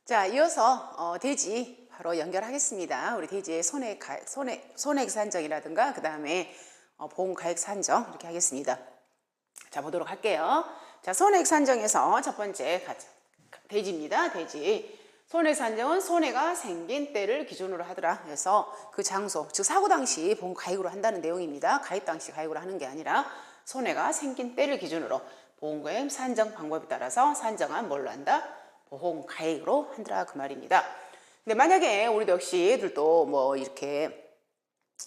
자, 이어서 대지 바로 연결하겠습니다. 우리 대지의 손해액 산정이라든가 그 다음에 보험가액 산정 이렇게 하겠습니다. 자, 보도록 할게요. 자, 손해액 산정에서 첫 번째 대지입니다. 대지. 손해액 산정은 손해가 생긴 때를 기준으로 하더라. 그래서 그 장소, 즉 사고 당시 보험가액으로 한다는 내용입니다. 가입 당시 가액으로 하는 게 아니라 손해가 생긴 때를 기준으로 보험가액 산정 방법에 따라서 산정한 뭘로 한다? 보험가액으로 한다 그 말입니다. 근데 만약에 우리도 역시 애들도 뭐 이렇게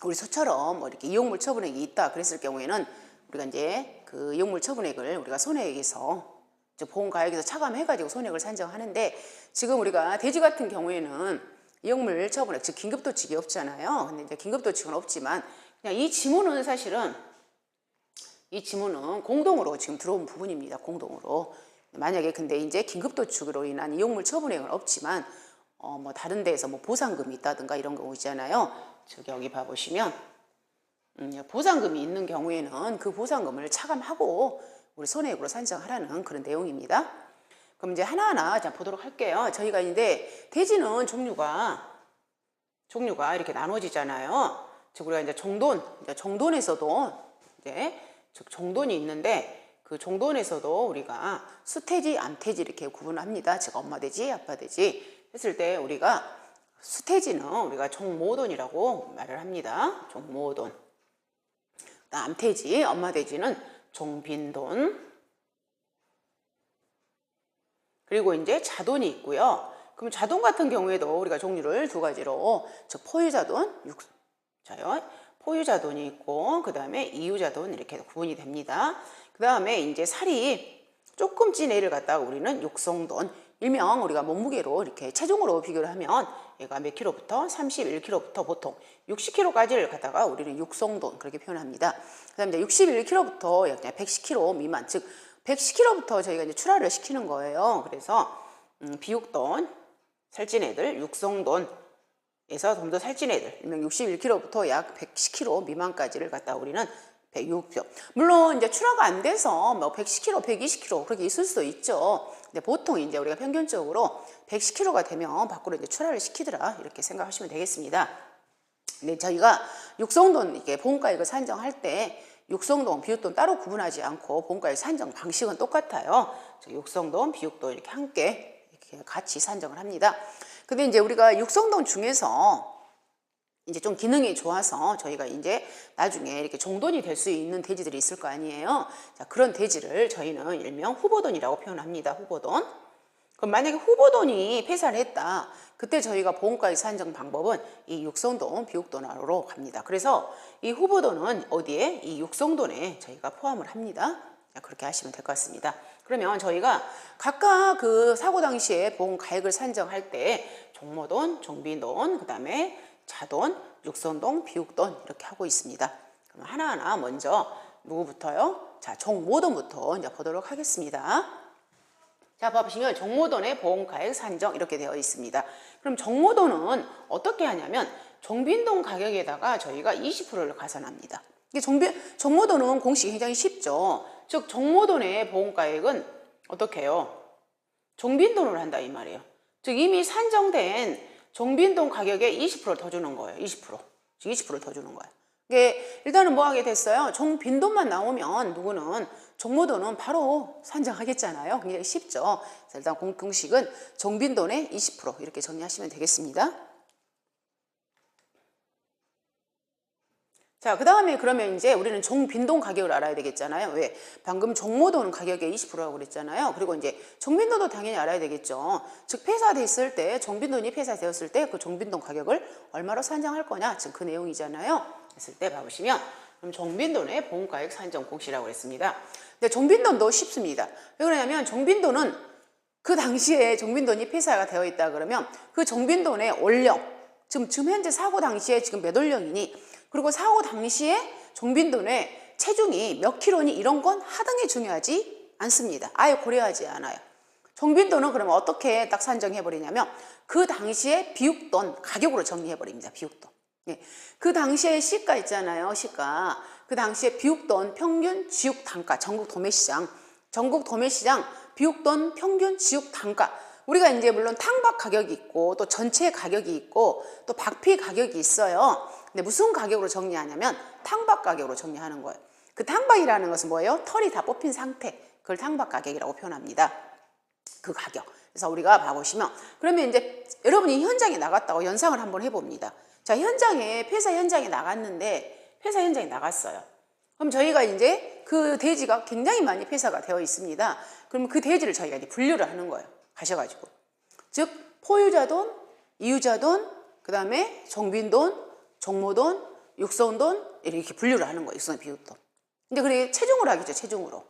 우리 소처럼 뭐 이렇게 이용물 처분액이 있다 그랬을 경우에는 우리가 이제 그 이용물 처분액을 우리가 손해액에서 보험가액에서 차감해가지고 손해액을 산정하는데, 지금 우리가 대지 같은 경우에는 이용물 처분액 즉 긴급도취익이 없잖아요. 근데 이제 긴급도취익은 없지만 그냥 이 지문은 사실은 이 지문은 공동으로 지금 들어온 부분입니다. 공동으로. 만약에 근데 이제 긴급도축으로 인한 이용물 처분액은 없지만 뭐 다른 데에서 뭐 보상금이 있다든가 이런 경우 있잖아요. 저기 여기 봐보시면 보상금이 있는 경우에는 그 보상금을 차감하고 우리 손해액으로 산정하라는 그런 내용입니다. 그럼 이제 하나하나 자 보도록 할게요. 저희가 이제 대지는 종류가 이렇게 나눠지잖아요. 즉 우리가 이제 정돈에서도 이제 즉 정돈이 있는데, 그 정돈에서도 우리가 수태지, 암태지 이렇게 구분합니다. 즉 엄마 돼지, 아빠 돼지 했을 때 우리가 수태지는 우리가 종모돈이라고 말을 합니다. 종모돈. 암태지, 엄마 돼지는 종빈돈. 그리고 이제 자돈이 있고요. 그럼 자돈 같은 경우에도 우리가 종류를 두 가지로, 즉 포유자돈, 포유자돈이 있고 그 다음에 이유자돈 이렇게 구분이 됩니다. 그 다음에 이제 살이 조금 찐 애를 갖다가 우리는 육성돈, 일명 우리가 몸무게로 이렇게 체중으로 비교를 하면 얘가 몇 킬로부터 31킬로부터 보통 60킬로까지를 갖다가 우리는 육성돈 그렇게 표현합니다. 그 다음에 이제 61킬로부터 약 110킬로 미만, 즉 110킬로부터 저희가 이제 출하를 시키는 거예요. 그래서 비육돈, 살찐 애들, 육성돈에서 좀 더 살찐 애들, 일명 61킬로부터 약 110킬로 미만까지를 갖다 우리는 106표. 물론 이제 출하가 안 돼서 뭐 110kg, 120kg 그렇게 있을 수도 있죠. 근데 보통 이제 우리가 평균적으로 110kg가 되면 밖으로 이제 출하를 시키더라 이렇게 생각하시면 되겠습니다. 근데 저희가 육성돈 이렇게 보험가액을 산정할 때 육성돈, 비육돈 따로 구분하지 않고 보험가액 산정 방식은 똑같아요. 육성돈, 비육돈 이렇게 함께 이렇게 같이 산정을 합니다. 근데 이제 우리가 육성돈 중에서 이제 좀 기능이 좋아서 저희가 이제 나중에 이렇게 종돈이 될 수 있는 대지들이 있을 거 아니에요. 자, 그런 대지를 저희는 일명 후보돈이라고 표현합니다. 후보돈. 그럼 만약에 후보돈이 폐사를 했다. 그때 저희가 보험가액 산정 방법은 이 육성돈, 비육돈으로 갑니다. 그래서 이 후보돈은 어디에? 이 육성돈에 저희가 포함을 합니다. 자, 그렇게 하시면 될 것 같습니다. 그러면 저희가 각각 그 사고 당시에 보험가액을 산정할 때 종모돈, 종빈돈, 그 다음에 자돈, 육성돈, 비육돈 이렇게 하고 있습니다. 그럼 하나하나 먼저 누구부터요? 자, 종모돈부터 이제 보도록 하겠습니다. 자, 봐보시면 종모돈의 보험가액 산정 이렇게 되어 있습니다. 그럼 종모돈은 어떻게 하냐면 종빈돈 가격에다가 저희가 20%를 가산합니다. 이게 종모돈은 공식이 굉장히 쉽죠. 즉 종모돈의 보험가액은 어떻게 해요? 종빈돈으로 한다 이 말이에요. 즉 이미 산정된 종빈돈 가격에 20%를 더 주는 거예요. 20%. 즉 20%를 더 주는 거예요. 이게 일단은 뭐 하게 됐어요? 종빈돈만 나오면 누구는 종모돈은 바로 산정하겠잖아요. 굉장히 쉽죠. 그래서 일단 공식은 종빈돈의 20% 이렇게 정리하시면 되겠습니다. 자, 그 다음에 그러면 이제 우리는 종빈돈 가격을 알아야 되겠잖아요. 왜? 방금 종모돈 가격의 20%라고 그랬잖아요. 그리고 이제 종빈돈도 당연히 알아야 되겠죠. 즉 폐사됐을 때, 종빈돈이 폐사되었을 때 그 종빈돈 가격을 얼마로 산정할 거냐, 즉 그 내용이잖아요. 했을 때 봐보시면 그럼 종빈돈의 보험가액 산정 공시라고 했습니다. 근데 종빈돈도 쉽습니다. 왜 그러냐면 종빈돈은 그 당시에 종빈돈이 폐사가 되어 있다 그러면 그 종빈돈의 원령, 지금 현재 사고 당시에 지금 몇 원령이니, 그리고 사고 당시에 종빈돈의 체중이 몇 킬로니 이런 건 하등이 중요하지 않습니다. 아예 고려하지 않아요. 종빈돈은 그러면 어떻게 딱 산정해버리냐면 그 당시에 비육돈 가격으로 정리해버립니다. 비육돈. 예. 그 당시에 시가 있잖아요. 시가. 그 당시에 비육돈 평균 지육 단가 전국 도매시장 비육돈 평균 지육 단가 우리가 이제 물론 탕박 가격이 있고 또 전체 가격이 있고 또 박피 가격이 있어요. 근데 무슨 가격으로 정리하냐면 탕박 가격으로 정리하는 거예요. 그 탕박이라는 것은 뭐예요? 털이 다 뽑힌 상태. 그걸 탕박 가격이라고 표현합니다. 그 가격. 그래서 우리가 봐보시면 그러면 이제 여러분이 현장에 나갔다고 연상을 한번 해봅니다. 자, 현장에 폐사 현장에 나갔는데 폐사 현장에 나갔어요. 그럼 저희가 이제 그 대지가 굉장히 많이 폐사가 되어 있습니다. 그러면 그 대지를 저희가 이제 분류를 하는 거예요. 가셔가지고. 즉, 포유자돈, 이유자돈, 그 다음에 정빈돈, 종모돈, 육성돈, 이렇게 분류를 하는 거예요. 육성 비육돈. 근데 그게 체중으로 하겠죠, 체중으로.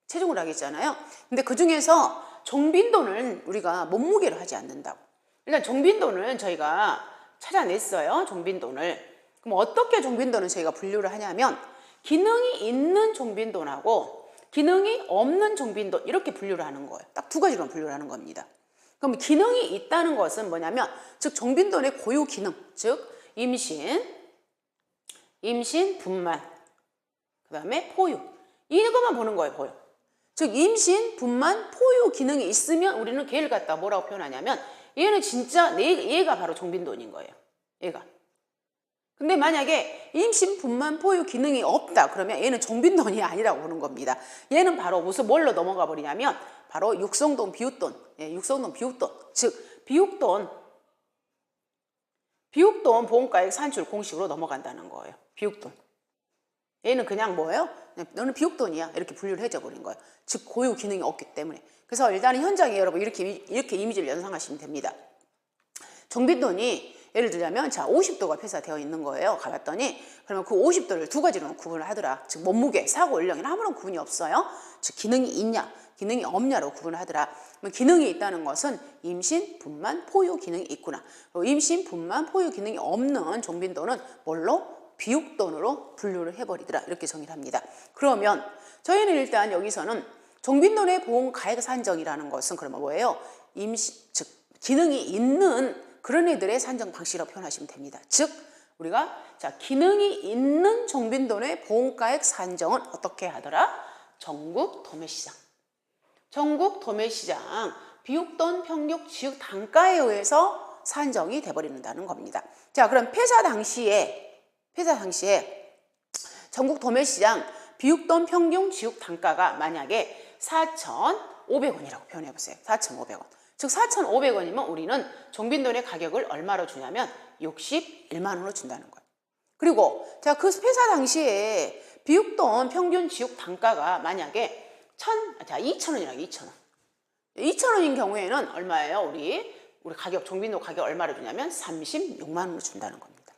체중으로 하겠잖아요. 근데 그 중에서 종빈돈을 우리가 몸무게로 하지 않는다고. 일단 종빈돈을 저희가 찾아냈어요. 종빈돈을. 그럼 어떻게 종빈돈을 저희가 분류를 하냐면 기능이 있는 종빈돈하고 기능이 없는 종빈돈 이렇게 분류를 하는 거예요. 딱 두 가지로 분류를 하는 겁니다. 그럼 기능이 있다는 것은 뭐냐면 즉 종빈돈의 고유 기능, 즉 임신, 분만, 그 다음에 포유 이것만 보는 거예요. 포유. 즉 임신, 분만, 포유 기능이 있으면 우리는 걔를 갖다 뭐라고 표현하냐면 얘는 진짜 얘가 바로 종빈돈인 거예요. 얘가. 근데 만약에 임신, 분만, 포유 기능이 없다 그러면 얘는 종빈돈이 아니라고 보는 겁니다. 얘는 바로 무슨 뭘로 넘어가 버리냐면 바로 육성돈, 비육돈, 육성돈, 비육돈, 즉 비육돈 보험가액 산출 공식으로 넘어간다는 거예요. 비육돈. 얘는 그냥 뭐예요? 너는 비육돈이야 이렇게 분류를 해줘 버린 거예요. 즉 고유 기능이 없기 때문에. 그래서 일단은 현장에 여러분 이렇게 이미지를 연상하시면 됩니다. 종빈돈이 예를 들자면 자 50도가 폐사되어 있는 거예요. 가봤더니 그러면 그 50도를 두 가지로 구분을 하더라. 즉 몸무게, 사고 연령에는 아무런 구분이 없어요. 즉 기능이 있냐, 기능이 없냐로 구분을 하더라. 그러면 기능이 있다는 것은 임신, 분만, 포유 기능이 있구나. 그리고 임신, 분만, 포유 기능이 없는 종빈돈은 뭘로? 비육돈으로 분류를 해버리더라. 이렇게 정의를 합니다. 그러면 저희는 일단 여기서는 종빈돈의 보험 가액 산정이라는 것은 그러면 뭐예요? 즉 기능이 있는 그런 애들의 산정 방식이라고 표현하시면 됩니다. 즉 우리가 자 기능이 있는 종빈돈의 보험가액 산정은 어떻게 하더라? 전국 도매시장. 전국 도매시장 비육돈 평균 지역 단가에 의해서 산정이 돼버린다는 겁니다. 자 그럼 폐사 당시에 전국 도매시장 비육돈 평균 지역 단가가 만약에 4,500원이라고 표현해보세요. 4,500원. 즉 4,500원이면 우리는 종빈돈의 가격을 얼마로 주냐면 61만 원으로 준다는 거예요. 그리고 자 그 폐사 당시에 비육돈 평균 지역 단가가 만약에 2,000원이라고 2,000원. 2,000원인 경우에는 얼마예요? 우리 가격 종빈돈 가격 얼마로 주냐면 36만 원으로 준다는 겁니다.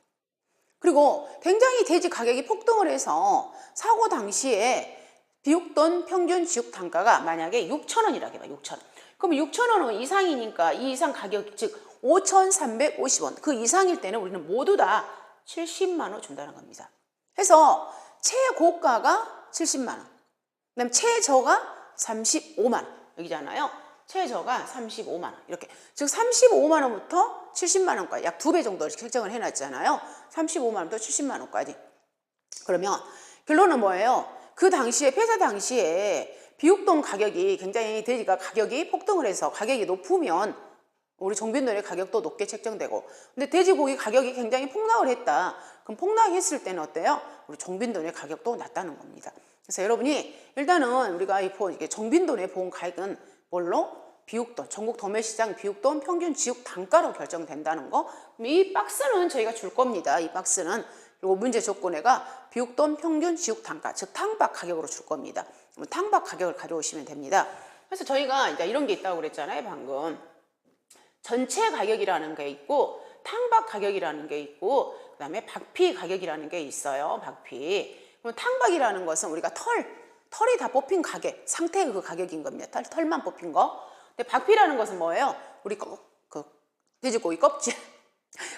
그리고 굉장히 대지 가격이 폭등을 해서 사고 당시에 비육돈 평균 지역 단가가 만약에 6,000원이라고 해봐. 6,000원. 그럼 6,000원은 이상이니까 이 이상 가격 즉 5,350원 그 이상일 때는 우리는 모두 다 70만 원 준다는 겁니다. 해서 최고가가 70만 원, 그다음 최저가 35만 원 여기잖아요. 최저가 35만 원 이렇게 즉 35만 원부터 70만 원까지 약 2배 정도 결정을 해놨잖아요. 35만 원부터 70만 원까지. 그러면 결론은 뭐예요? 그 당시에 폐사 당시에 비육돈 가격이 굉장히 대지가 가격이 폭등을 해서 가격이 높으면 우리 종빈돈의 가격도 높게 책정되고 근데 돼지고기 가격이 굉장히 폭락을 했다. 그럼 폭락했을 때는 어때요? 우리 종빈돈의 가격도 낮다는 겁니다. 그래서 여러분이 일단은 우리가 이게 종빈돈의 보험 가액은 뭘로? 비육돈, 전국 도매시장 비육돈 평균 지역 단가로 결정된다는 거. 그럼 이 박스는 저희가 줄 겁니다. 이 박스는 그리고 문제 조건에가 비육돈 평균 지역 단가, 즉 탕박 가격으로 줄 겁니다. 탕박 가격을 가져오시면 됩니다. 그래서 저희가 이제 이런 게 있다고 그랬잖아요, 방금. 전체 가격이라는 게 있고 탕박 가격이라는 게 있고 그다음에 박피 가격이라는 게 있어요. 박피. 그럼 탕박이라는 것은 우리가 털이 다 뽑힌 가격, 상태의 그 가격인 겁니다. 털만 뽑힌 거. 근데 박피라는 것은 뭐예요? 우리 그 돼지고기 껍질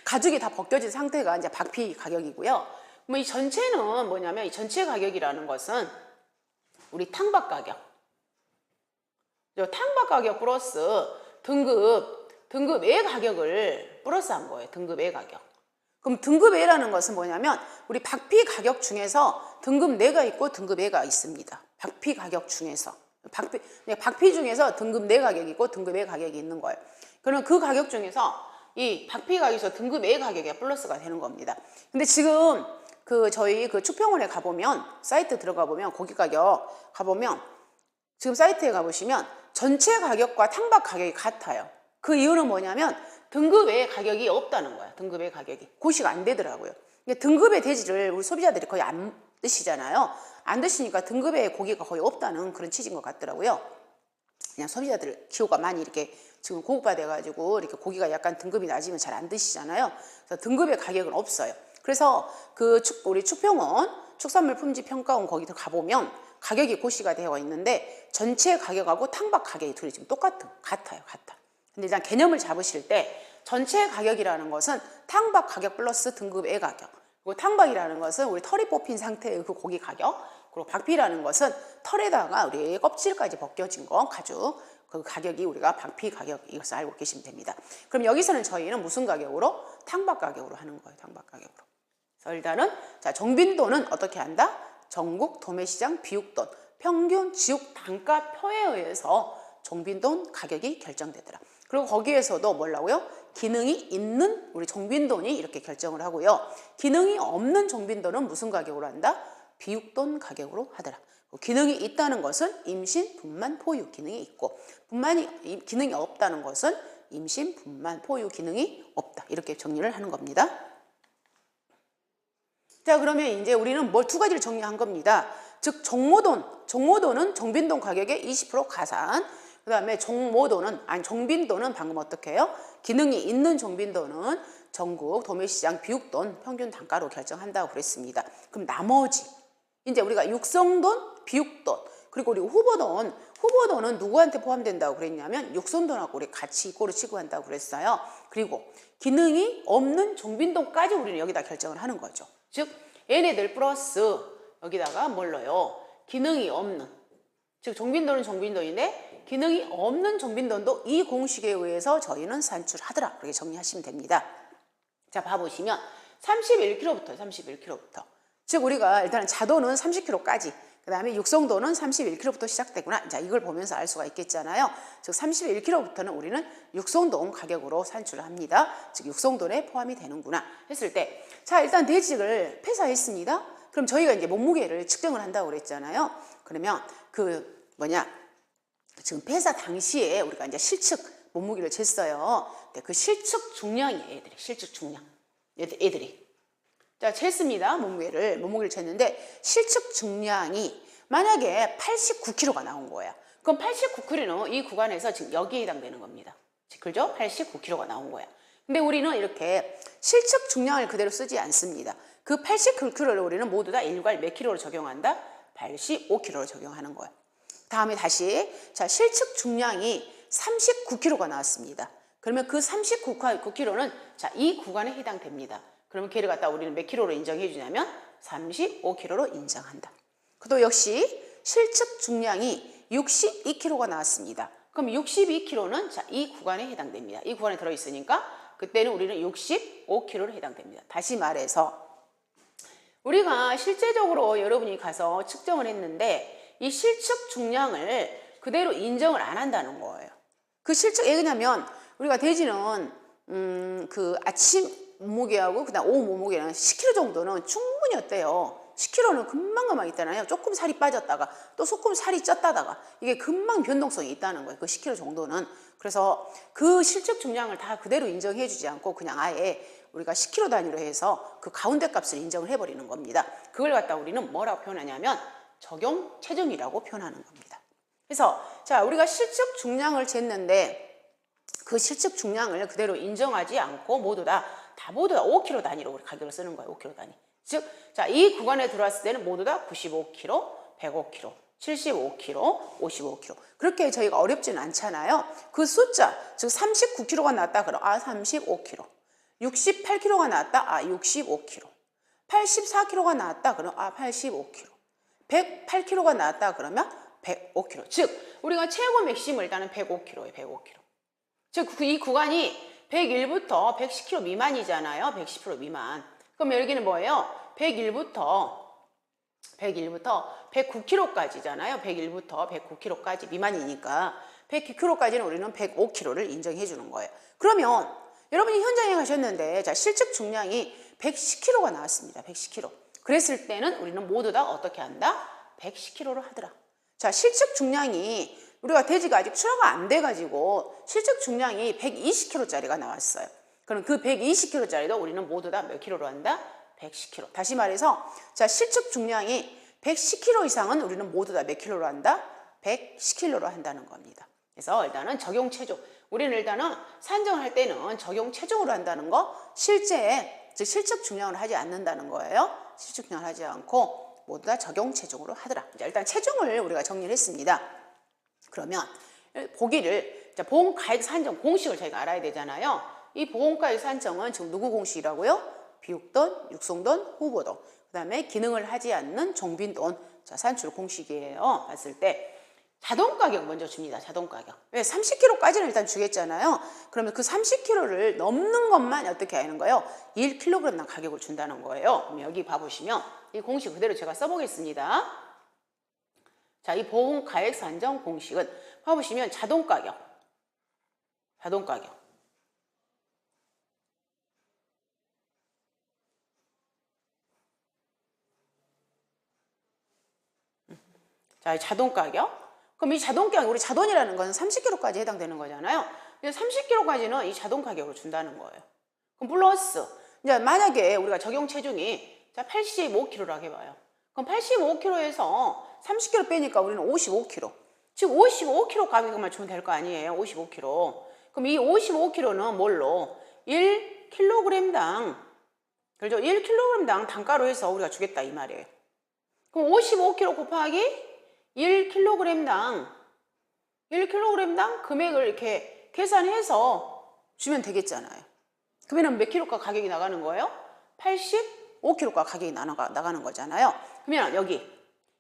가죽이 다 벗겨진 상태가 이제 박피 가격이고요. 뭐 이 전체는 뭐냐면 이 전체 가격이라는 것은 우리 탕박 가격. 탕박 가격 플러스 등급의 가격을 플러스한 거예요. 등급의 가격. 그럼 등급A라는 것은 뭐냐면 우리 박피 가격 중에서 등급 4가 있고 등급 A가 있습니다. 박피 가격 중에서 박피 중에서 등급 내 가격이 있고 등급 의 가격이 있는 거예요. 그러면 그 가격 중에서 이 박피 가격에서 등급 의 가격이 플러스가 되는 겁니다. 근데 지금 저희 축평원에 가보면, 사이트 들어가 보면, 고기 가격 가보면, 지금 사이트에 가보시면 전체 가격과 탕박 가격이 같아요. 그 이유는 뭐냐면 등급의 가격이 없다는 거야. 등급의 가격이 고시가 안 되더라고요. 등급의 돼지를 우리 소비자들이 거의 안 드시잖아요. 안 드시니까 등급의 고기가 거의 없다는 그런 취지인 것 같더라고요. 그냥 소비자들 기호가 많이 이렇게 지금 고급화돼가지고 이렇게 고기가 약간 등급이 낮으면 잘 안 드시잖아요. 그래서 등급의 가격은 없어요. 그래서 우리 축평원 축산물 품질 평가원 거기 가보면 가격이 고시가 되어 있는데 전체 가격하고 탕박 가격이 둘이 지금 같아요. 근데 일단 개념을 잡으실 때 전체 가격이라는 것은 탕박 가격 플러스 등급의 가격, 그리고 탕박이라는 것은 우리 털이 뽑힌 상태의 그 고기 가격, 그리고 박피라는 것은 털에다가 우리 껍질까지 벗겨진 거 가죽, 그 가격이 우리가 박피 가격, 이것을 알고 계시면 됩니다. 그럼 여기서는 저희는 무슨 가격으로? 탕박 가격으로 하는 거예요. 탕박 가격으로. 그래서 일단은 정빈도는 어떻게 한다? 전국 도매시장 비육돈 평균 지육 단가표에 의해서 정빈돈 가격이 결정되더라. 그리고 거기에서도 뭐라고요? 기능이 있는 우리 정빈돈이 이렇게 결정을 하고요. 기능이 없는 정빈돈은 무슨 가격으로 한다? 비육돈 가격으로 하더라. 기능이 있다는 것은 임신, 분만, 포유 기능이 있고, 기능이 없다는 것은 임신, 분만, 포유 기능이 없다. 이렇게 정리를 하는 겁니다. 자, 그러면 이제 우리는 두 가지를 정리한 겁니다. 즉 정모돈은 정빈돈 가격의 20% 가산, 그 다음에 정빈돈은 방금 어떻게 해요? 기능이 있는 정빈돈은 전국 도매시장 비육돈 평균 단가로 결정한다고 그랬습니다. 그럼 나머지 이제 우리가 육성돈, 비육돈, 그리고 우리 후보돈은 누구한테 포함된다고 그랬냐면 육성돈하고 우리 같이 이꼬르 치고 한다고 그랬어요. 그리고 기능이 없는 정빈돈까지 우리는 여기다 결정을 하는 거죠. 즉 얘네들 플러스 여기다가 뭘 넣어요? 기능이 없는, 즉 정빈돈은 정빈돈인데 기능이 없는 정빈돈도 이 공식에 의해서 저희는 산출하더라. 그렇게 정리하시면 됩니다. 자, 봐보시면 31kg부터 즉 우리가 일단은 자돈은 30kg까지, 그 다음에 육성돈은 31kg부터 시작되구나. 자, 이걸 보면서 알 수가 있겠잖아요. 즉 31kg부터는 우리는 육성돈 가격으로 산출을 합니다. 즉 육성돈에 포함이 되는구나 했을 때, 자, 일단 돼지를 폐사했습니다. 그럼 저희가 이제 몸무게를 측정을 한다고 그랬잖아요. 그러면 지금 폐사 당시에 우리가 이제 실측 몸무게를 쟀어요. 근데 그 실측 중량이에요, 애들이. 자, 쟀습니다. 몸무게를 쟀는데 실측 중량이 만약에 89kg가 나온 거야. 그럼 89kg는 이 구간에서 지금 여기에 해당되는 겁니다. 그죠? 89kg가 나온 거야. 근데 우리는 이렇게 실측 중량을 그대로 쓰지 않습니다. 그 89kg를 우리는 모두 다 일괄 몇 킬로로 적용한다? 85kg로 적용하는 거예요. 다음에 다시, 자, 실측 중량이 39kg가 나왔습니다. 그러면 그 39kg는 자, 이 구간에 해당됩니다. 그러면 걔를 갖다 우리는 몇 킬로로 인정해 주냐면 35kg로 인정한다. 또 역시 실측 중량이 62kg가 나왔습니다. 그럼 62kg는 자, 이 구간에 해당됩니다. 이 구간에 들어있으니까 그때는 우리는 65kg로 해당됩니다. 다시 말해서 우리가 실제적으로 여러분이 가서 측정을 했는데 이 실측 중량을 그대로 인정을 안 한다는 거예요. 그 실측, 왜냐면 우리가 돼지는 그 아침 몸무게하고 그다음 오후 몸무게는 10kg 정도는 충분히 어때요? 10kg는 금방 있잖아요. 조금 살이 빠졌다가 또 조금 살이 쪘다다가 이게 금방 변동성이 있다는 거예요. 그 10kg 정도는. 그래서 그 실측 중량을 다 그대로 인정해 주지 않고 그냥 아예 우리가 10kg 단위로 해서 그 가운데 값을 인정을 해버리는 겁니다. 그걸 갖다 우리는 뭐라고 표현하냐면 적용 체중이라고 표현하는 겁니다. 그래서 자, 우리가 실측 중량을 쟀는데 그 실측 중량을 그대로 인정하지 않고 모두 다 5kg 단위로 우리 가격을 쓰는 거예요. 5kg 단위. 즉, 자, 이 구간에 들어왔을 때는 모두 다 95kg, 105kg, 75kg, 55kg. 그렇게 저희가 어렵지는 않잖아요. 그 숫자, 즉 39kg가 나왔다 그럼 35kg. 68kg가 나왔다 65kg. 84kg가 나왔다 그럼 85kg. 108kg가 나왔다 그러면 105kg. 즉, 우리가 최고 맥심을 일단은 105kg예요. 105kg. 즉, 이 구간이 101부터 110kg 미만이잖아요. 110kg 미만. 그럼 여기는 뭐예요? 101부터 101부터 109kg까지잖아요. 101부터 109kg까지 미만이니까 109kg까지는 우리는 105kg를 인정해 주는 거예요. 그러면 여러분이 현장에 가셨는데 자 실측 중량이 110kg가 나왔습니다. 110kg. 그랬을 때는 우리는 모두 다 어떻게 한다? 110kg로 하더라. 자 실측 중량이 우리가 돼지가 아직 출하가 안 돼가지고 실측 중량이 120kg짜리가 나왔어요. 그럼 그 120kg짜리도 우리는 모두 다 몇 킬로로 한다? 110kg. 다시 말해서 자 실측 중량이 110kg 이상은 우리는 모두 다 몇 킬로로 한다? 110kg로 한다는 겁니다. 그래서 일단은 적용 체중. 우리는 일단은 산정할 때는 적용 체중으로 한다는 거, 실제 즉 실측 중량을 하지 않는다는 거예요. 실측 중량을 하지 않고 모두 다 적용 체중으로 하더라. 자, 일단 체중을 우리가 정리를 했습니다. 그러면 보기를 자 보험가액 산정 공식을 저희가 알아야 되잖아요. 이 보험가액 산정은 지금 누구 공식이라고요? 비육돈, 육성돈, 후보돈, 그 다음에 기능을 하지 않는 종빈돈, 자 산출 공식이에요. 봤을 때 자동가격 먼저 줍니다. 자동가격. 왜? 30kg까지는 일단 주겠잖아요. 그러면 그 30kg를 넘는 것만 어떻게 하는 거예요? 1kg당 가격을 준다는 거예요. 그럼 여기 봐보시면 이 공식 그대로 제가 써보겠습니다. 자, 이 보험가액 산정 공식은 봐보시면 자동가격. 자, 자동가격. 그럼 이 자동가격, 우리 자돈이라는 건 30kg까지 해당되는 거잖아요. 30kg까지는 이 자동가격을 준다는 거예요. 그럼 플러스, 이제 만약에 우리가 적용 체중이 자 85kg라고 해봐요. 그럼 85kg에서 30kg 빼니까 우리는 55kg. 즉 55kg 가격만 주면 될 거 아니에요. 55kg. 그럼 이 55kg는 뭘로? 1kg당, 그렇죠? 1kg당 단가로 해서 우리가 주겠다 이 말이에요. 그럼 55kg 곱하기 1kg당 금액을 이렇게 계산해서 주면 되겠잖아요. 그러면 몇 킬로가 가격이 나가는 거예요? 85kg가 가격이 나가는 거잖아요. 그러면 여기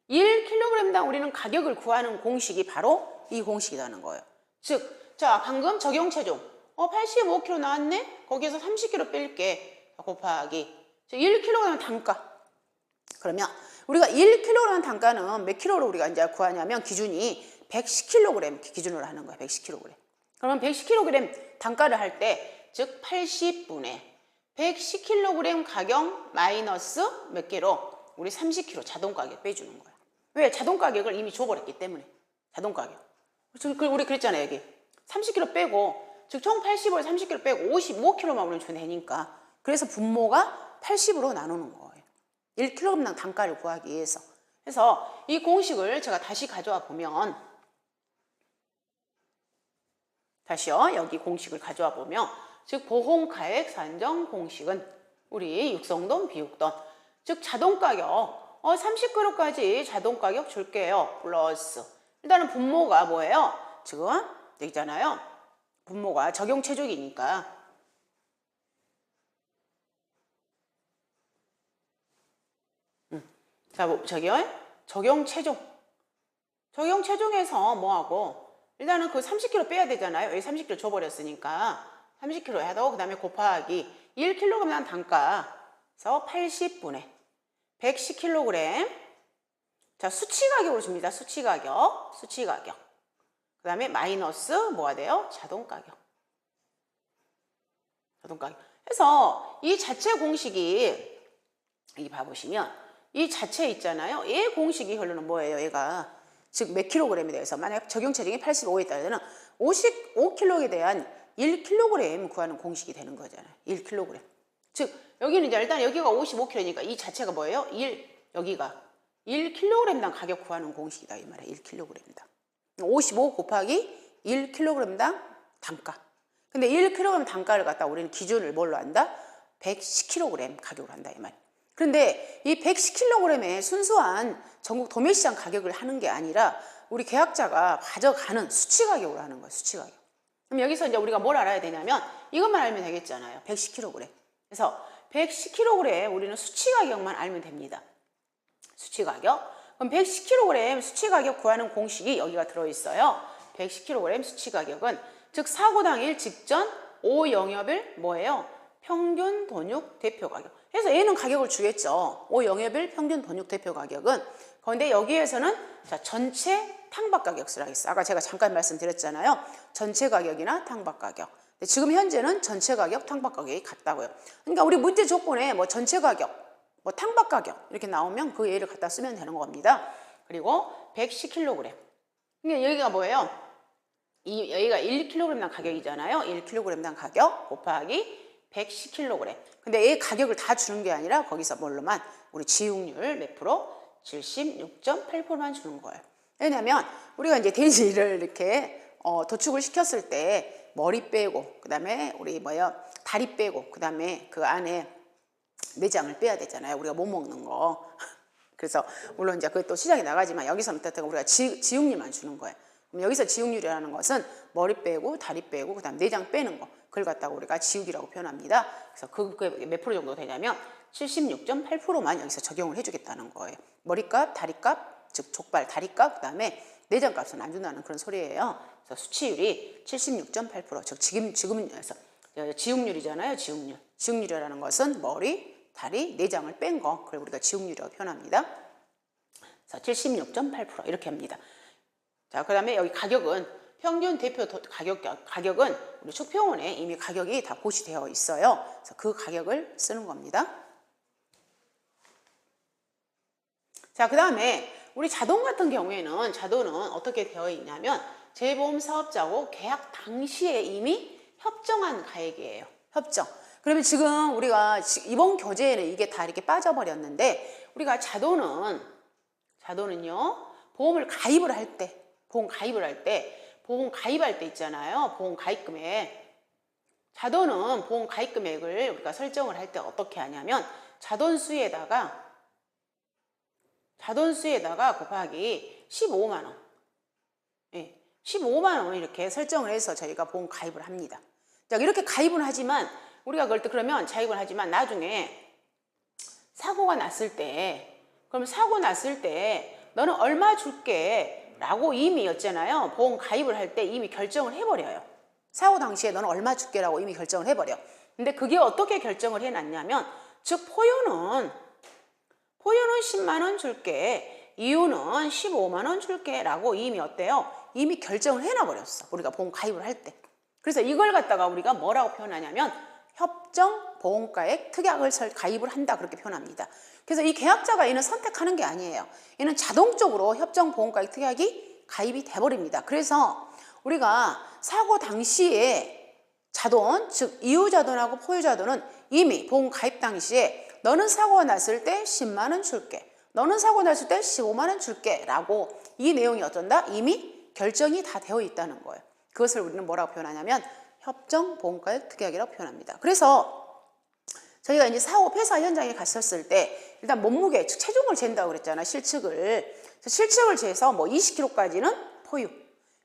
1kg당 우리는 가격을 구하는 공식이 바로 이 공식이라는 거예요. 즉, 자 방금 적용 체중 85kg 나왔네? 거기에서 30kg 뺄게 곱하기 1kg 단가. 그러면 우리가 1kg 단가는 몇 킬로로 우리가 이제 구하냐면 기준이 110kg 기준으로 하는 거예요. 110kg. 그러면 110kg 단가를 할 때 즉 80분의 110kg 가격 마이너스 몇 개로 우리 30kg 자동 가격 빼주는 거야. 왜? 자동 가격을 이미 줘버렸기 때문에. 자동 가격. 우리 그랬잖아요. 여기 30kg 빼고 즉 총 80을 30kg 빼고 55kg만 우리는 주면 되니까. 그래서 분모가 80으로 나누는 거예요. 1kg당 단가를 구하기 위해서. 그래서 이 공식을 제가 다시 가져와 보면 다시요. 여기 공식을 가져와 보면 즉 보험가액 산정 공식은 우리 육성돈, 비육돈 즉 자동가격 30kg까지 자동가격 줄게요. 플러스 일단은 분모가 뭐예요? 지금 여기 있잖아요. 분모가 적용 체중이니까 자, 저기요. 적용 체중에서 뭐하고 일단은 그 30kg 빼야 되잖아요. 여기 30kg 줘버렸으니까 30kg 해도 그 다음에 곱하기 1kg당 단가에서 80분의 110kg 자 수치 가격으로 줍니다. 수치 가격 그 다음에 마이너스 뭐가 돼요? 자동 가격 해서 이 자체 공식이 여기 봐보시면 이 자체 있잖아요. 얘 공식이 결론은 뭐예요? 얘가 즉 몇 킬로그램에 대해서 만약 적용 체중이 85에 따르면 55kg에 대한 1kg 구하는 공식이 되는 거잖아요. 1kg. 즉 여기는 이제 일단 여기가 55kg니까 이 자체가 뭐예요? 여기가 1kg당 가격 구하는 공식이다 이 말이에요. 1kg당. 55 곱하기 1kg당 단가. 근데 1kg 단가를 갖다 우리는 기준을 뭘로 한다? 110kg 가격으로 한다 이 말이에요. 그런데 이 110kg의 순수한 전국 도매시장 가격을 하는 게 아니라 우리 계약자가 가져가는 수치 가격으로 하는 거예요. 수치 가격. 그럼 여기서 이제 우리가 뭘 알아야 되냐면 이것만 알면 되겠잖아요. 110kg. 그래서 110kg 우리는 수치 가격만 알면 됩니다. 수치 가격. 그럼 110kg 수치 가격 구하는 공식이 여기가 들어있어요. 110kg 수치 가격은 즉 사고 당일 직전 5영업일 뭐예요? 평균 돈육 대표 가격. 그래서 얘는 가격을 주겠죠. 5영업일 평균 돈육 대표 가격은. 그런데 여기에서는 자, 전체 탕밥 가격 쓰라고 했어. 아까 제가 잠깐 말씀드렸잖아요. 전체 가격이나 탕밥 가격. 근데 지금 현재는 전체 가격, 탕밥 가격이 같다고요. 그러니까 우리 문제 조건에 뭐 전체 가격, 뭐 탕밥 가격 이렇게 나오면 그 예를 갖다 쓰면 되는 겁니다. 그리고 110kg. 그러니까 여기가 뭐예요? 여기가 1kg당 가격이잖아요. 1kg당 가격 곱하기 110kg. 근데 이 가격을 다 주는 게 아니라 거기서 뭘로만 우리 지육률 몇 프로? 76.8%만 주는 거예요. 왜냐면 우리가 이제 돼지를 이렇게 도축을 시켰을 때 머리 빼고 그다음에 우리 다리 빼고 그다음에 그 안에 내장을 빼야 되잖아요. 우리가 못 먹는 거. 그래서 물론 이제 그것도 시장에 나가지만 여기서는 어쨌든 우리가 지육률만 주는 거예요. 그럼 여기서 지육률이라는 것은 머리 빼고 다리 빼고 그다음 내장 빼는 거. 그걸 갖다가 우리가 지육이라고 표현합니다. 그래서 그게 몇 프로 정도 되냐면 76.8%만 여기서 적용을 해주겠다는 거예요. 머리값, 다리값, 즉 족발, 다리값, 그다음에 내장값은 안 준다는 그런 소리예요. 그래서 수치율이 76.8%, 즉 지금에서 지육률이잖아요. 지육률. 지육률이라는 것은 머리, 다리, 내장을 뺀 거, 그걸 우리가 지육률이라고 표현합니다. 그래서 76.8% 이렇게 합니다. 자, 그다음에 여기 가격은 평균 대표 가격은 우리 축표원에 이미 가격이 다 고시되어 있어요. 그래서 그 가격을 쓰는 겁니다. 자, 그 다음에 우리 자돈 같은 경우에는 자돈은 어떻게 되어 있냐면 재보험 사업자하고 계약 당시에 이미 협정한 가액이에요. 협정. 그러면 지금 우리가 이번 교재에는 이게 다 이렇게 빠져버렸는데 우리가 자돈은요 보험을 가입을 할 때 보험 가입할 때 있잖아요. 보험 가입금액. 자돈은 보험 가입 금액을 우리가 설정을 할 때 어떻게 하냐면 자돈수에다가 곱하기 15만 원. 예, 15만 원 이렇게 설정을 해서 저희가 보험 가입을 합니다. 자, 이렇게 가입은 하지만 우리가 그러면 가입을 하지만 나중에 사고가 났을 때 그럼 사고 났을 때 너는 얼마 줄게 라고 이미 였잖아요. 보험 가입을 할 때 이미 결정을 해버려요. 사고 당시에 너는 얼마 줄게라고 이미 결정을 해버려. 근데 그게 어떻게 결정을 해놨냐면 즉 포효는 10만 원 줄게, 이유는 15만 원 줄게 라고 이미 어때요? 이미 결정을 해놔버렸어. 우리가 보험 가입을 할 때. 그래서 이걸 갖다가 우리가 뭐라고 표현하냐면 협정 보험가액 특약을 가입을 한다 그렇게 표현합니다. 그래서 이 계약자가 얘는 선택하는 게 아니에요. 얘는 자동적으로 협정 보험가액 특약이 가입이 돼버립니다. 그래서 우리가 사고 당시에 자돈, 즉 이유자돈하고 포유자돈은 이미 보험 가입 당시에 너는 사고가 났을 때 10만 원 줄게, 너는 사고 났을 때 15만 원 줄게 라고 이 내용이 어쩐다? 이미 결정이 다 되어 있다는 거예요. 그것을 우리는 뭐라고 표현하냐면 협정 보험가액 특약이라고 표현합니다. 그래서 저희가 이제 사고 폐사 현장에 갔었을 때 일단 몸무게, 즉 체중을 잰다고 그랬잖아. 실측을 재서 뭐 20kg까지는 포유,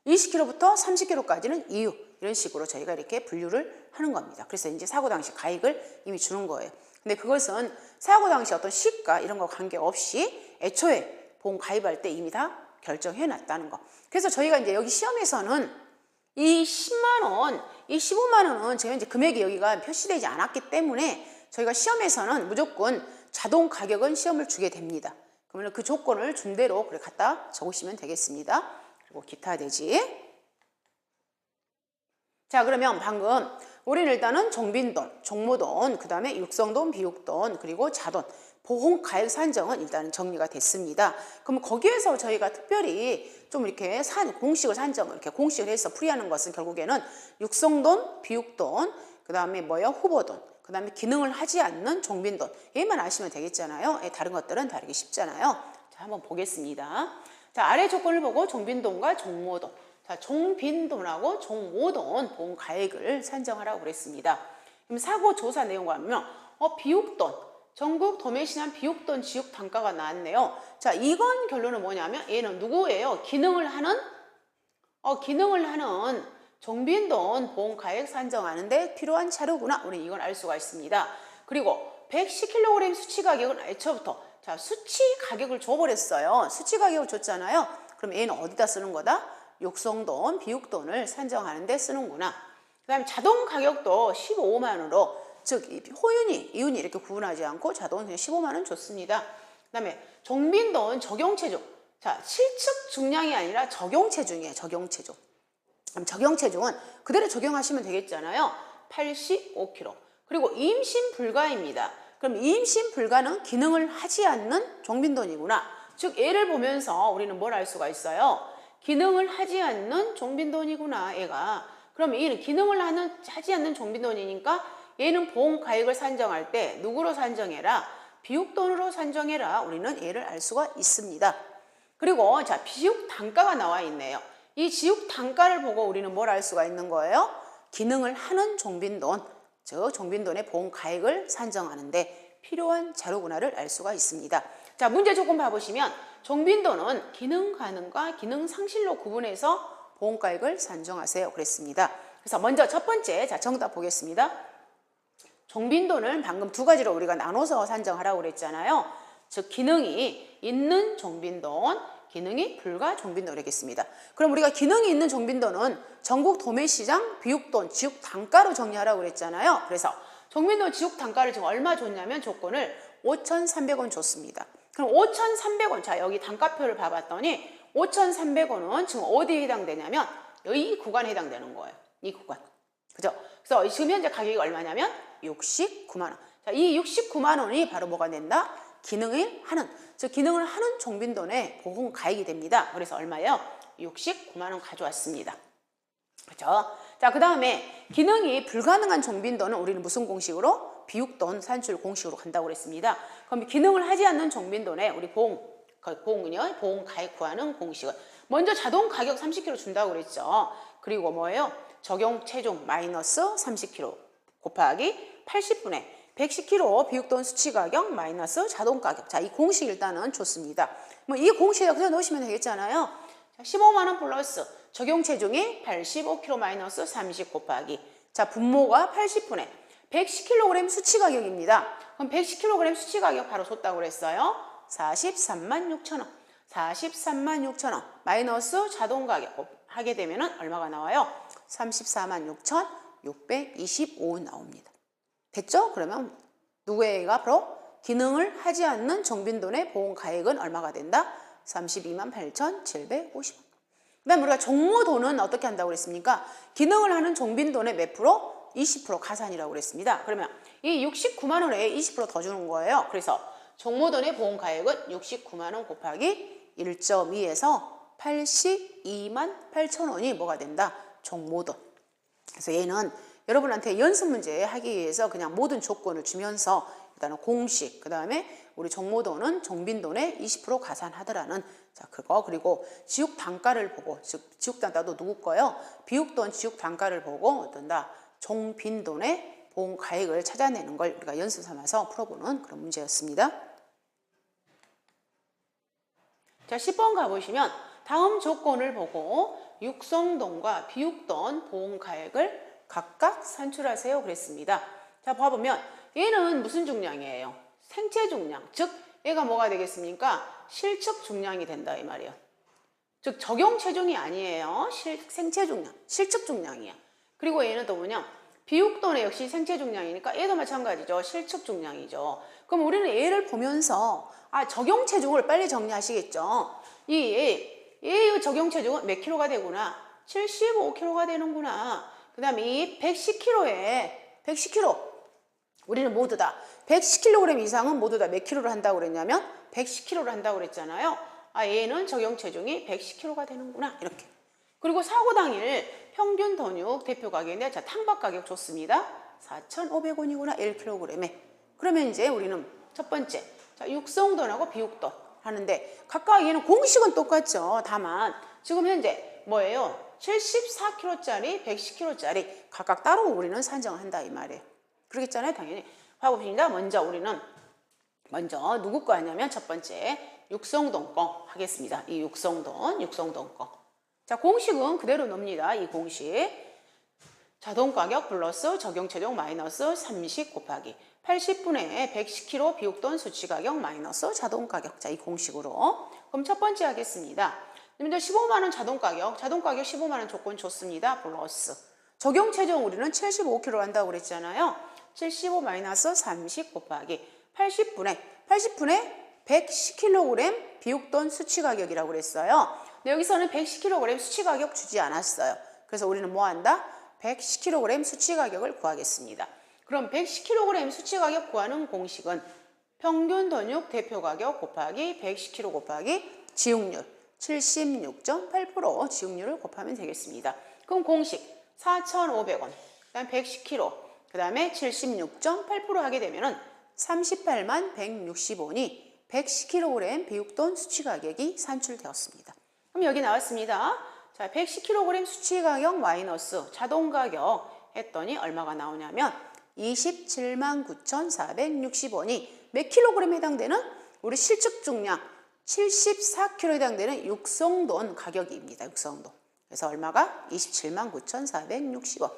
20kg부터 30kg까지는 이유, 이런 식으로 저희가 이렇게 분류를 하는 겁니다. 그래서 이제 사고 당시 가액을 이미 주는 거예요. 근데 그것은 사고 당시 어떤 시가 이런 거 관계없이 애초에 보험 가입할 때 이미 다 결정해 놨다는 거. 그래서 저희가 이제 여기 시험에서는 이 10만 원, 이 15만 원은 제가 이제 금액이 여기가 표시되지 않았기 때문에 저희가 시험에서는 무조건 자동 가격은 시험을 주게 됩니다. 그러면 그 조건을 준 대로 그래 갖다 적으시면 되겠습니다. 그리고 기타 대지. 자, 그러면 방금 우리는 일단은 종빈돈, 종모돈, 그 다음에 육성돈, 비육돈, 그리고 자돈, 보험 가액 산정은 일단은 정리가 됐습니다. 그럼 거기에서 저희가 특별히 좀 이렇게 공식을 산정을 이렇게 공식을 해서 풀이하는 것은 결국에는 육성돈, 비육돈, 그 다음에 후보돈, 그 다음에 기능을 하지 않는 종빈돈, 얘만 아시면 되겠잖아요. 다른 것들은 다르기 쉽잖아요. 자, 한번 보겠습니다. 자, 아래 조건을 보고 종빈돈과 종모돈, 자, 종빈돈하고 종모돈 보험 가액을 산정하라고 그랬습니다. 그럼 사고 조사 내용과 하면 비육돈, 전국 도매시장 비육돈 지육 단가가 나왔네요. 자, 이건 결론은 뭐냐면 얘는 누구예요? 기능을 하는 종빈돈 보험 가액 산정하는데 필요한 자료구나. 우리 이건 알 수가 있습니다. 그리고 110kg 수치 가격은 애초부터 자, 수치 가격을 줘버렸어요. 수치 가격을 줬잖아요. 그럼 얘는 어디다 쓰는 거다? 육성돈, 비육돈을 산정하는 데 쓰는구나. 그 다음에 자동 가격도 15만 원으로 즉 호윤이, 이윤이 이렇게 구분하지 않고 자동은 그냥 15만 원 줬습니다. 그다음에 종빈돈 적용체중. 자, 실측 중량이 아니라 적용체중이에요. 적용체중. 그럼 적용체중은 그대로 적용하시면 되겠잖아요. 85kg. 그리고 임신 불가입니다. 그럼 임신 불가는 기능을 하지 않는 종빈돈이구나. 즉 얘를 보면서 우리는 뭘 알 수가 있어요? 기능을 하지 않는 종빈돈이구나, 얘가. 그럼 얘는 기능을 하지 않는 종빈돈이니까 얘는 보험가액을 산정할 때 누구로 산정해라? 비육돈으로 산정해라. 우리는 얘를 알 수가 있습니다. 그리고 자, 비육 단가가 나와 있네요. 이 지육 단가를 보고 우리는 뭘 알 수가 있는 거예요? 기능을 하는 종빈돈, 즉 종빈돈의 보험가액을 산정하는데 필요한 자료구나를 알 수가 있습니다. 자, 문제 조금 봐보시면 종빈돈은 기능 가능과 기능 상실로 구분해서 보험가액을 산정하세요. 그랬습니다. 그래서 먼저 첫 번째, 자, 정답 보겠습니다. 종빈돈을 방금 두 가지로 우리가 나눠서 산정하라고 그랬잖아요. 즉 기능이 있는 종빈돈, 기능이 불가 종빈돈이겠습니다. 그럼 우리가 기능이 있는 종빈돈은 전국 도매시장 비육돈, 지육 단가로 정리하라고 그랬잖아요. 그래서 종빈돈 지육 단가를 지금 얼마 줬냐면 조건을 5,300원 줬습니다. 그럼 5,300원, 자 여기 단가표를 봐봤더니 5,300원은 지금 어디에 해당되냐면 이 구간에 해당되는 거예요. 이 구간. 그죠? 그래서 지금 현재 가격이 얼마냐면 69만 원. 자, 이 69만 원이 바로 뭐가 된다? 기능을 하는, 즉 기능을 하는 종빈돈의 보험 가액이 됩니다. 그래서 얼마예요? 69만 원 가져왔습니다. 그렇죠? 자, 그 다음에 기능이 불가능한 종빈돈은 우리는 무슨 공식으로? 비육돈 산출 공식으로 간다고 그랬습니다. 그럼 기능을 하지 않는 종빈돈에 우리 보험은요, 보험 가액 구하는 공식은 먼저 자동 가격 30kg 준다고 그랬죠. 그리고 뭐예요? 적용 체중 마이너스 30kg 곱하기 80분의 110kg 비육돈 수치 가격 마이너스 자동 가격. 자, 이 공식 일단은 좋습니다. 뭐 이 공식에 그냥 넣으시면 되겠잖아요. 자, 15만 원 플러스 적용 체중이 85kg 마이너스 30 곱하기. 자, 분모가 80분의 110kg 수치 가격입니다. 그럼 110kg 수치 가격 바로 줬다고 그랬어요. 43만 6천 원. 43만 6천 원 마이너스 자동 가격 하게 되면은 얼마가 나와요? 34만 6,625원 나옵니다. 됐죠? 그러면 누구에게가 바로 기능을 하지 않는 종빈돈의 보험 가액은 얼마가 된다? 32만 8,750원. 그 다음에 우리가 종모돈은 어떻게 한다고 그랬습니까? 기능을 하는 종빈돈의 몇 프로? 20% 가산이라고 그랬습니다. 그러면 이 69만 원에 20% 더 주는 거예요. 그래서 종모돈의 보험 가액은 69만 원 곱하기 1.2에서 82만 8천 원이 뭐가 된다? 종모돈. 그래서 얘는 여러분한테 연습 문제 하기 위해서 그냥 모든 조건을 주면서 일단은 공식, 그 다음에 우리 종모돈은 종빈돈의 20% 가산하더라는, 자, 그거, 그리고 지육 단가를 보고, 즉 지육 단가도 누구 거요? 비육돈 지육 단가를 보고 어떤다? 종빈돈의 보험 가액을 찾아내는 걸 우리가 연습 삼아서 풀어보는 그런 문제였습니다. 자, 10번 가보시면 다음 조건을 보고 육성돈과 비육돈 보험 가액을 각각 산출하세요 그랬습니다. 자, 봐보면 얘는 무슨 중량이에요? 생체 중량. 즉 얘가 뭐가 되겠습니까? 실측 중량이 된다 이 말이에요. 즉 적용 체중이 아니에요. 생체 중량, 실측 중량이야. 그리고 얘는 또 뭐냐? 비육돈의 역시 생체 중량이니까 얘도 마찬가지죠. 실측 중량이죠. 그럼 우리는 얘를 보면서 적용 체중을 빨리 정리하시겠죠. 얘의 적용 체중은 몇 킬로가 되구나? 75kg가 되는구나. 그 다음에 이 110kg에 110kg 우리는 모두 다 110kg 이상은 모두 다 몇 킬로를 한다고 그랬냐면 110kg를 한다고 그랬잖아요. 얘는 적용 체중이 110kg가 되는구나. 이렇게. 그리고 사고 당일 평균 돈육 대표 가격인데, 자, 탕밥 가격 좋습니다. 4,500원이구나 1kg에. 그러면 이제 우리는 첫 번째, 자, 육성돈하고 비육돈 하는데 각각 얘는 공식은 똑같죠. 다만 지금 현재 뭐예요? 74kg짜리, 110kg짜리 각각 따로 우리는 산정한다 이 말이에요. 그러겠잖아요, 당연히. 봐봅시다. 먼저 누구 거 하냐면 첫 번째 육성돈 거 하겠습니다. 이 육성돈 거. 자, 공식은 그대로 넣습니다. 이 공식. 자동 가격 플러스 적용 체중 마이너스 30 곱하기 80분의 110kg 비육돈 수치 가격 마이너스 자동 가격. 자, 이 공식으로. 그럼 첫 번째 하겠습니다. 먼저 15만 원 자동 가격 15만 원 조건 좋습니다. 플러스 적용 체중 우리는 75kg 한다고 그랬잖아요. 75 마이너스 30 곱하기 80분의 110kg 비육돈 수치 가격이라고 그랬어요. 근데 여기서는 110kg 수치 가격 주지 않았어요. 그래서 우리는 뭐 한다? 110kg 수치 가격을 구하겠습니다. 그럼 110kg 수치 가격 구하는 공식은 평균 돈육 대표 가격 곱하기 110kg 곱하기 지용률 76.8% 지용률을 곱하면 되겠습니다. 그럼 공식 4,500원, 그다음 110kg, 그다음에 76.8% 하게 되면은 38만 160원이 110kg 비육돈 수치 가격이 산출되었습니다. 그럼 여기 나왔습니다. 자, 110kg 수치 가격 마이너스 자동 가격 했더니 얼마가 나오냐면 27만 9,460원이 몇 킬로그램에 해당되는 우리 실측 중량 74kg에 해당되는 육성돈 가격입니다. 육성돈. 그래서 얼마가? 27만 9,460원.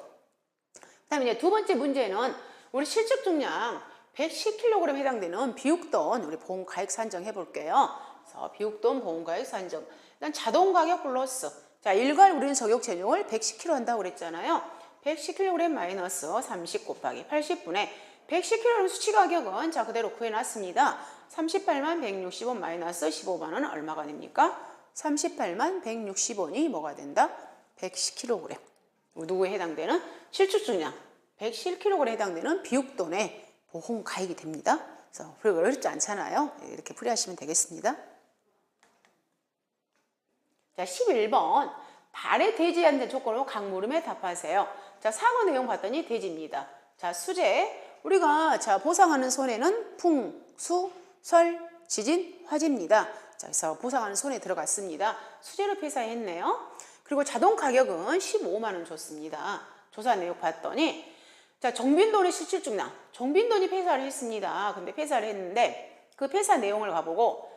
그다음에 이제 두 번째 문제는 우리 실측 중량 110kg에 해당되는 비육돈 우리 보험가액 산정해 볼게요. 그래서 비육돈 보험가액 산정. 일단 자동 가격 플러스. 자, 일괄 우리는 적용 체중을 110kg 한다고 그랬잖아요. 110kg 마이너스 30 곱하기 80분의 110kg 수치 가격은 자 그대로 구해놨습니다. 38만 160원 마이너스 15만 원은 얼마가 됩니까? 38만 160원이 뭐가 된다? 110kg. 누구에 해당되는? 실축 중량 110kg에 해당되는 비육돈의 보험 가액이 됩니다. 그래서 그리고 어렵지 않잖아요. 이렇게 풀이하시면 되겠습니다. 자, 11번. 발에 대지 않는 조건으로 각 물음에 답하세요. 자, 사고 내용 봤더니 대지입니다. 자, 수재. 우리가 자 보상하는 손해는 풍, 수, 설, 지진, 화재입니다. 자, 그래서 보상하는 손해 들어갔습니다. 수재로 폐사했네요. 그리고 자동 가격은 15만 원 줬습니다. 조사 내용 봤더니 자, 정빈돈의 실질 중량. 정빈돈이 폐사를 했습니다. 근데 폐사를 했는데 그 폐사 내용을 가보고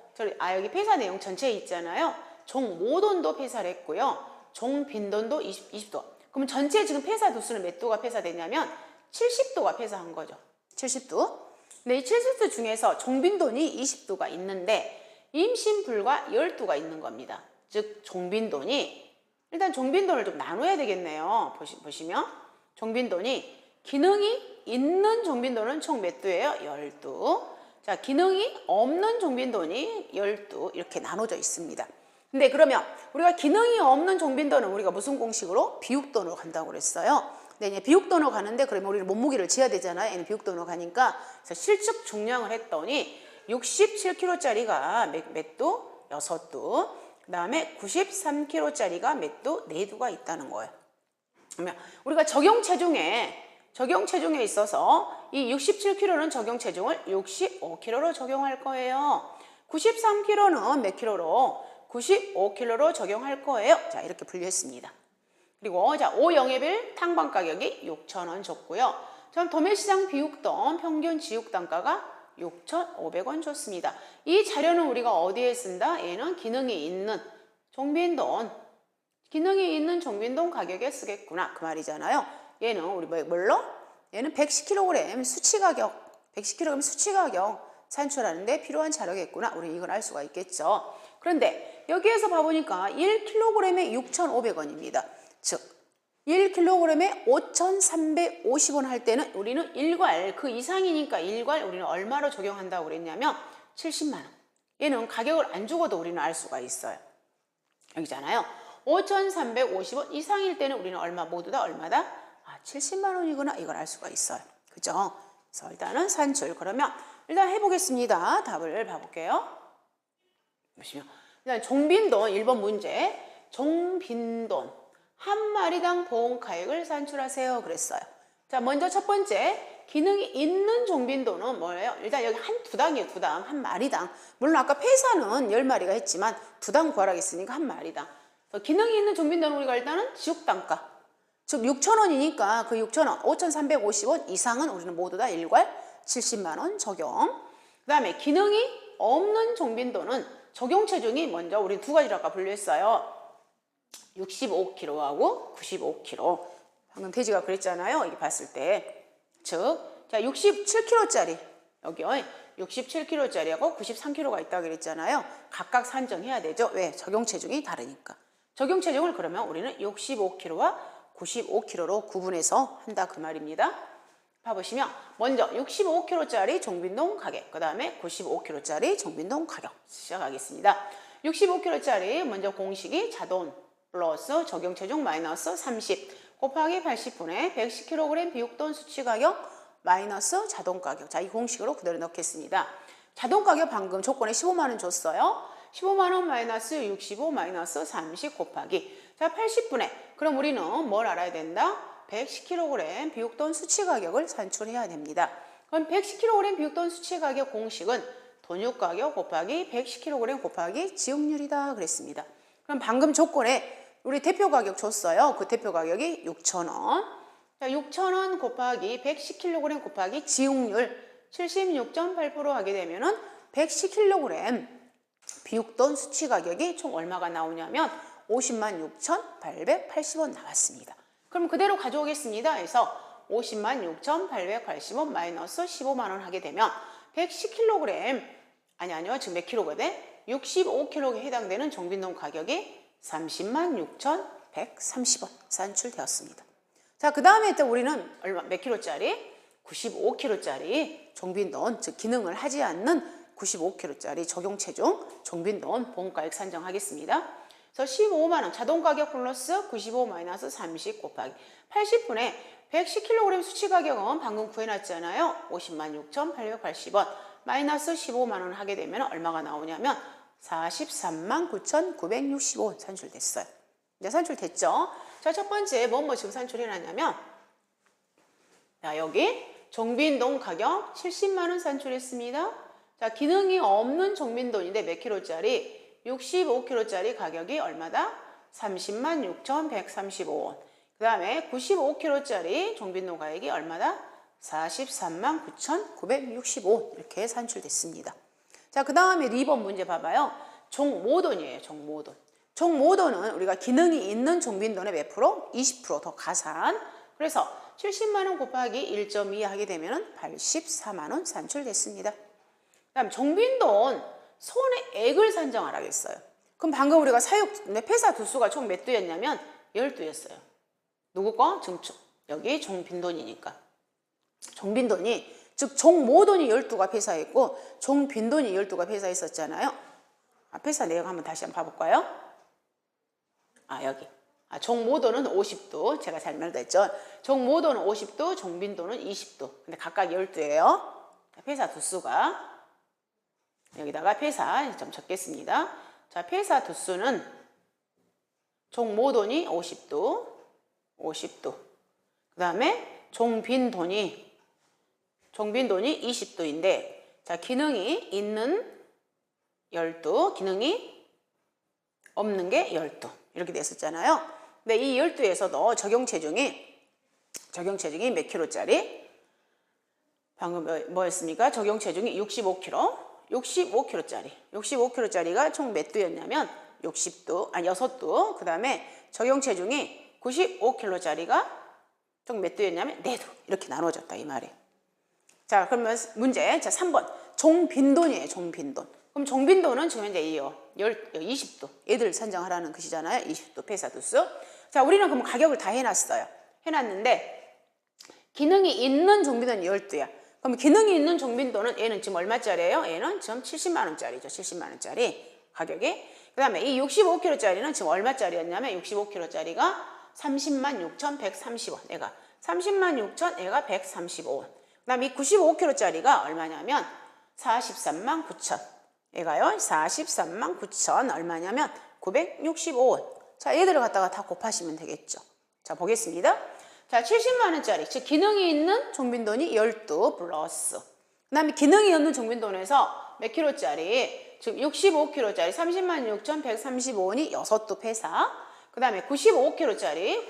여기 폐사 내용 전체에 있잖아요. 정모돈도 폐사를 했고요. 정빈돈도 20도. 그럼 전체 지금 폐사 도수는 몇 도가 폐사되냐면 70도가 폐사한 거죠. 70도. 근데 이 70도 중에서 종빈돈이 20도가 있는데 임신불과 10도가 있는 겁니다. 즉 종빈돈이 일단 종빈돈을 좀 나눠야 되겠네요. 보시면 종빈돈이 기능이 있는 종빈돈은 총 몇 도예요? 10도. 자, 기능이 없는 종빈돈이 10도 이렇게 나눠져 있습니다. 근데 그러면 우리가 기능이 없는 종빈돈은 우리가 무슨 공식으로? 비육돈으로 간다고 그랬어요. 근데 이제 비육돈으로 가는데 그러면 우리는 몸무게를 재야 되잖아요. 얘는 비육돈으로 가니까 그래서 실측 중량을 했더니 67kg짜리가 몇 도? 6도. 그 다음에 93kg짜리가 몇 도? 4도가 있다는 거예요. 그러면 우리가 적용 체중에 있어서 이 67kg는 적용 체중을 65kg로 적용할 거예요. 93kg는 몇 킬로로? 95kg로 적용할 거예요. 자, 이렇게 분류했습니다. 그리고 자, 5영예별 탕방 가격이 6,000원 줬고요. 전 도매시장 비육돈 평균 지육 단가가 6,500원 줬습니다. 이 자료는 우리가 어디에 쓴다? 얘는 기능이 있는 종빈돈 가격에 쓰겠구나 그 말이잖아요. 얘는 우리 뭘로? 얘는 110kg 수치 가격 산출하는데 필요한 자료겠구나. 우리 이걸 알 수가 있겠죠. 그런데 여기에서 봐보니까 1kg에 6,500원입니다. 즉 1kg에 5,350원 할 때는 우리는 일괄 그 이상이니까 일괄 우리는 얼마로 적용한다고 그랬냐면 70만 원. 얘는 가격을 안 주고도 우리는 알 수가 있어요. 여기잖아요. 5,350원 이상일 때는 우리는 얼마 모두 다 얼마다? 70만 원이구나 이걸 알 수가 있어요. 그죠? 그래서 일단은 산출. 그러면 일단 해보겠습니다. 답을 봐볼게요. 보시면 일단 종빈돈 1번 문제. 종빈돈 한 마리당 보험가액을 산출하세요 그랬어요. 자, 먼저 첫 번째 기능이 있는 종빈돈은 뭐예요? 일단 여기 두 당이에요. 두 당, 한 마리당. 물론 아까 폐사는 10마리가 했지만 두 당 구하라 했으니까 한 마리당. 그래서 기능이 있는 종빈돈은 우리가 일단은 지육단가. 즉 6,000원이니까 그 6,000원, 5,350원 이상은 우리는 모두 다 일괄 70만 원 적용. 그 다음에 기능이 없는 종빈돈은 적용 체중이 먼저 우리 두 가지로 아까 분류했어요. 65kg하고 95kg. 방금 돼지가 그랬잖아요. 이게 봤을 때. 즉, 자, 67kg짜리. 여기요. 67kg짜리하고 93kg가 있다고 그랬잖아요. 각각 산정해야 되죠. 왜? 적용 체중이 다르니까. 적용 체중을 그러면 우리는 65kg와 95kg로 구분해서 한다 그 말입니다. 봐보시면 먼저 65kg짜리 종빈동 가격, 그 다음에 95kg짜리 종빈동 가격 시작하겠습니다. 65kg짜리 먼저 공식이 자돈 플러스 적용체중 마이너스 30 곱하기 80분의 110kg 비육돈 수치 가격 마이너스 자동 가격. 자, 이 공식으로 그대로 넣겠습니다. 자동 가격 방금 조건에 15만 원 줬어요. 15만 원 마이너스 65 마이너스 30 곱하기. 자, 80분의. 그럼 우리는 뭘 알아야 된다? 110kg 비육돈 수치 가격을 산출해야 됩니다. 그럼 110kg 비육돈 수치 가격 공식은 돈육 가격 곱하기 110kg 곱하기 지용률이다 그랬습니다. 그럼 방금 조건에 우리 대표 가격 줬어요. 그 대표 가격이 6,000원. 자, 6,000원 곱하기 110kg 곱하기 지용률 76.8% 하게 되면은 110kg 비육돈 수치 가격이 총 얼마가 나오냐면 506,880원 나왔습니다. 그럼 그대로 가져오겠습니다. 그래서 506,880원 마이너스 15만 원 하게 되면 110kg 아니요 지금 몇 킬로거든? 65kg에 해당되는 종빈동 가격이 306,130원 산출되었습니다. 자, 그 다음에 또 우리는 몇 킬로짜리? 95kg짜리 종빈돈, 즉 기능을 하지 않는 95kg짜리 적용체중 종빈돈 본가액 산정하겠습니다. 그래서 15만 원 자동 가격 플러스 95 마이너스 30 곱하기 80분의 110kg 수치 가격은 방금 구해놨잖아요. 506,880원 마이너스 15만 원 하게 되면 얼마가 나오냐면 439,965원 산출됐어요. 이제 산출됐죠? 자, 첫 번째 뭐 지금 산출해놨냐면 자, 여기 종빈돈 가격 70만 원 산출했습니다. 자, 기능이 없는 종빈돈인데 몇 킬로짜리? 65kg짜리 가격이 얼마다? 306,135원. 그 다음에 95kg짜리 종빈돈 가격이 얼마다? 439,965원. 이렇게 산출됐습니다. 자, 그 다음에 2번 문제 봐봐요. 종모돈이에요. 종모돈. 종모돈은 우리가 기능이 있는 종빈돈의 몇 프로? 20% 더 가산. 그래서 70만 원 곱하기 1.2 하게 되면 84만 원 산출됐습니다. 그 다음 종빈돈 손해액을 산정하라고 했어요. 그럼 방금 우리가 폐사 두수가 총 몇 두였냐면 12였어요. 누구 거? 여기 종빈돈이니까. 종빈돈이, 즉 종모돈이 12가 폐사했고 종빈돈이 12가 폐사했었잖아요. 폐사 내용 한번 다시 한번 봐볼까요? 여기. 종모돈은 50도. 제가 설명했죠. 종모돈은 50도, 종빈돈은 20도. 근데 각각 12예요. 폐사 두수가. 여기다가 폐사 좀 적겠습니다. 자, 폐사 두수는 종모돈이 50도, 50도. 그 다음에 종빈돈이 20도인데, 자, 기능이 있는 12, 기능이 없는 게 12. 이렇게 됐었잖아요. 근데 이 12에서도 적용체중이 몇 킬로짜리? 방금 뭐였습니까? 적용체중이 65kg. 65kg짜리가 총 몇 두였냐면 60두, 6두. 그 다음에 적용체중이 95kg짜리가 총 몇 두였냐면 4두. 이렇게 나눠졌다 이 말이에요. 자, 그러면 문제. 자, 3번. 종빈돈이에요. 종빈돈. 그럼 종빈돈은 지금 현재 20도. 얘들 산정하라는 것이잖아요. 20도 폐사두수. 자, 우리는 그럼 가격을 다 해놨어요. 해놨는데 기능이 있는 종빈돈이 12야. 그럼 기능이 있는 종빈돈은 얘는 지금 얼마짜리예요? 얘는 지금 70만 원짜리죠. 70만 원짜리 가격이. 그 다음에 이 65kg짜리는 지금 얼마짜리였냐면 65kg짜리가 306,130원. 얘가 306,000, 얘가 135원. 그 다음에 이 95kg짜리가 얼마냐면 439,000. 얘가요. 439,000 얼마냐면 965원. 자, 얘들을 갖다가 다 곱하시면 되겠죠. 자, 보겠습니다. 자, 70만 원짜리, 즉 기능이 있는 종빈돈이 12 플러스. 그 다음에 기능이 없는 종빈돈에서 몇 킬로짜리? 즉 65kg짜리 306,135원이 6두 폐사. 그 다음에 95kg짜리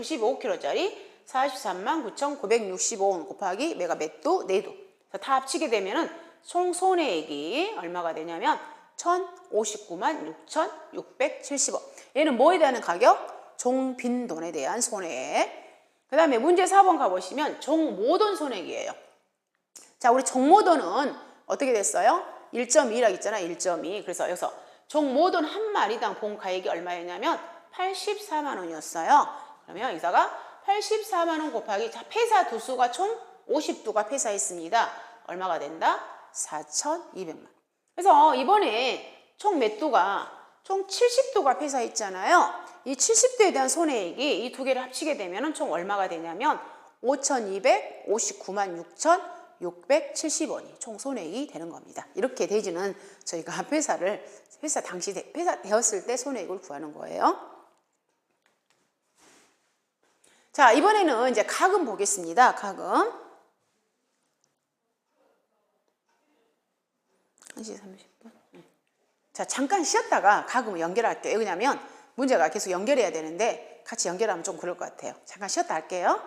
439,965원 곱하기 매가 몇 두? 4두. 다 합치게 되면은 총 손해액이 얼마가 되냐면 1,059만6,670원. 얘는 뭐에 대한 가격? 종빈돈에 대한 손해액. 그 다음에 문제 4번 가보시면 종모돈 손해액이에요. 자, 우리 종모돈은 어떻게 됐어요? 1.2라고 있잖아. 1.2. 그래서 여기서 종모돈 한 마리당 본가액이 얼마였냐면 84만 원이었어요. 그러면 여기다가 84만 원 곱하기, 자, 폐사 두수가 총 50두가 회사했습니다. 얼마가 된다? 4,200만. 그래서 이번에 총 몇 두가? 총 70두가 회사했잖아요. 이 70두에 대한 손해액이 이 두 개를 합치게 되면 총 얼마가 되냐면 5,259만 6,670원이 총 손해액이 되는 겁니다. 이렇게 대지는 저희가 회사 당시 회사 되었을 때 손해액을 구하는 거예요. 자, 이번에는 이제 가금 보겠습니다. 가금. 1시 30분. 자, 잠깐 쉬었다가 가금을 연결할게요. 왜냐면 문제가 계속 연결해야 되는데 같이 연결하면 좀 그럴 것 같아요. 잠깐 쉬었다 할게요.